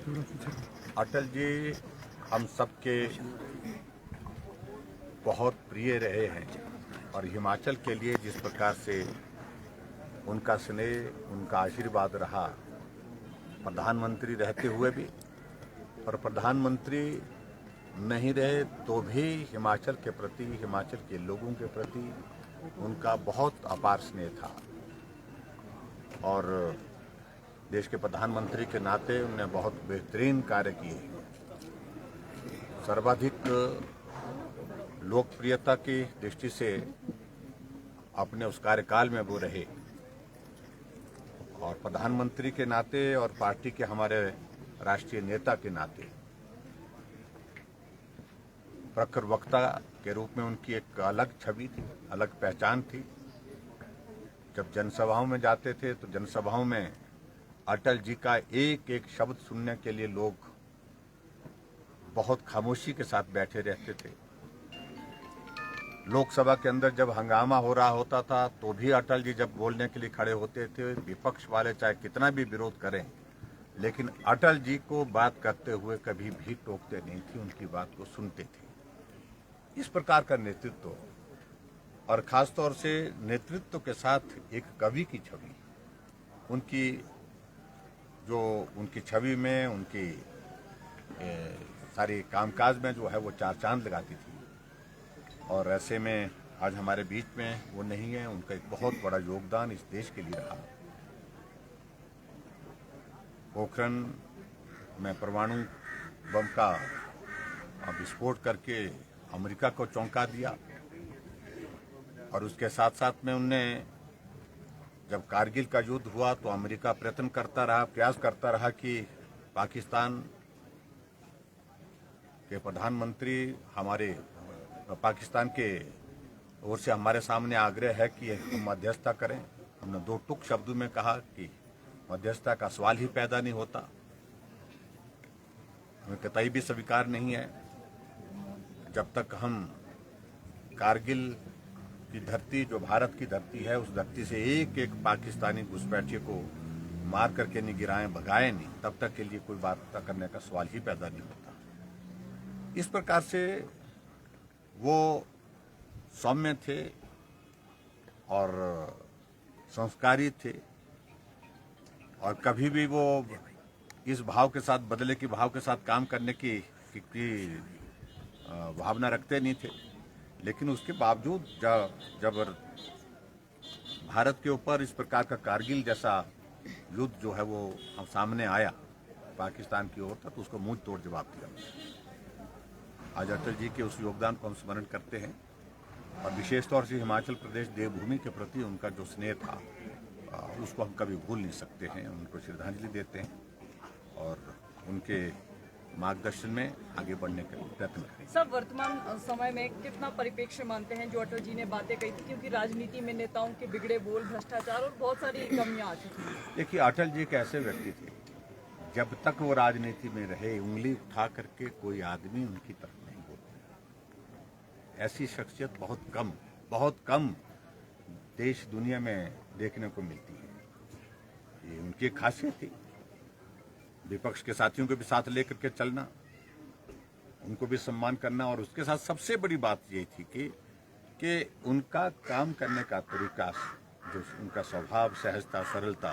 अटल जी हम सबके बहुत प्रिय रहे हैं और हिमाचल के लिए जिस प्रकार से उनका स्नेह, उनका आशीर्वाद रहा, प्रधानमंत्री रहते हुए भी और प्रधानमंत्री नहीं रहे तो भी हिमाचल के प्रति, हिमाचल के लोगों के प्रति उनका बहुत अपार स्नेह था। और देश के प्रधानमंत्री के नाते उन्होंने बहुत बेहतरीन कार्य किए। सर्वाधिक लोकप्रियता की दृष्टि से अपने उस कार्यकाल में वो रहे और प्रधानमंत्री के नाते और पार्टी के हमारे राष्ट्रीय नेता के नाते प्रखर वक्ता के रूप में उनकी एक अलग छवि थी, अलग पहचान थी। जब जनसभाओं में जाते थे तो जनसभाओं में अटल जी का एक एक शब्द सुनने के लिए लोग बहुत खामोशी के साथ बैठे रहते थे। लोकसभा के अंदर जब हंगामा हो रहा होता था तो भी अटल जी जब बोलने के लिए खड़े होते थे, विपक्ष वाले चाहे कितना भी विरोध करें, लेकिन अटल जी को बात करते हुए कभी भी टोकते नहीं थे, उनकी बात को सुनते थे। इस प्रकार का नेतृत्व और खासतौर से नेतृत्व के साथ एक कवि की छवि, उनकी जो उनकी छवि में उनकी सारी कामकाज में जो है वो चार चांद लगाती थी। और ऐसे में आज हमारे बीच में वो नहीं है। उनका एक बहुत बड़ा योगदान इस देश के लिए रहा। पोखरण में परमाणु बम का विस्फोट करके अमेरिका को चौंका दिया और उसके साथ साथ में उनने जब कारगिल का युद्ध हुआ तो अमेरिका प्रयास करता रहा कि पाकिस्तान के प्रधानमंत्री हमारे पाकिस्तान के ओर से हमारे सामने आग्रह है कि हम मध्यस्थता करें। हमने दो टूक शब्दों में कहा कि मध्यस्थता का सवाल ही पैदा नहीं होता, हमें कतई भी स्वीकार नहीं है जब तक हम कारगिल की धरती, जो भारत की धरती है, उस धरती से एक एक पाकिस्तानी घुसपैठिए को मार करके नहीं गिराएं, भगाएं नहीं, तब तक के लिए कोई वार्ता करने का सवाल ही पैदा नहीं होता। इस प्रकार से वो सौम्य थे और संस्कारी थे और कभी भी वो इस भाव के साथ, बदले के भाव के साथ काम करने की भावना रखते नहीं थे। लेकिन उसके बावजूद जब भारत के ऊपर इस प्रकार का कारगिल जैसा युद्ध जो है वो सामने आया पाकिस्तान की ओर, तो उसको मुंह तोड़ जवाब दिया। आज अटल जी के उस योगदान को हम स्मरण करते हैं और विशेष तौर से हिमाचल प्रदेश देवभूमि के प्रति उनका जो स्नेह था उसको हम कभी भूल नहीं सकते हैं। उनको श्रद्धांजलि देते हैं और उनके मार्गदर्शन में आगे बढ़ने का प्रयत्न करें। सब वर्तमान समय में कितना परिप्रेक्ष्य मानते हैं जो अटल जी ने बातें कही थी, क्योंकि राजनीति में नेताओं के बिगड़े बोल, भ्रष्टाचार और बहुत सारी कमियां आ चुकी हैं। देखिए, अटल जी एक ऐसे व्यक्ति थे, जब तक वो राजनीति में रहे उंगली उठा करके कोई आदमी उनकी तरफ नहीं बोलता। ऐसी शख्सियत बहुत कम देश दुनिया में देखने को मिलती है। ये उनकी एक खासियत थी। विपक्ष के साथियों को भी साथ लेकर के चलना, उनको भी सम्मान करना, और उसके साथ सबसे बड़ी बात ये थी कि उनका काम करने का तरीका, जो उनका स्वभाव, सहजता, सरलता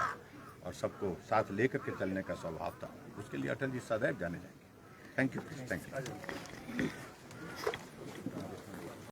और सबको साथ लेकर के चलने का स्वभाव था, उसके लिए अटल जी सदैव जाने जाएंगे। Thank you.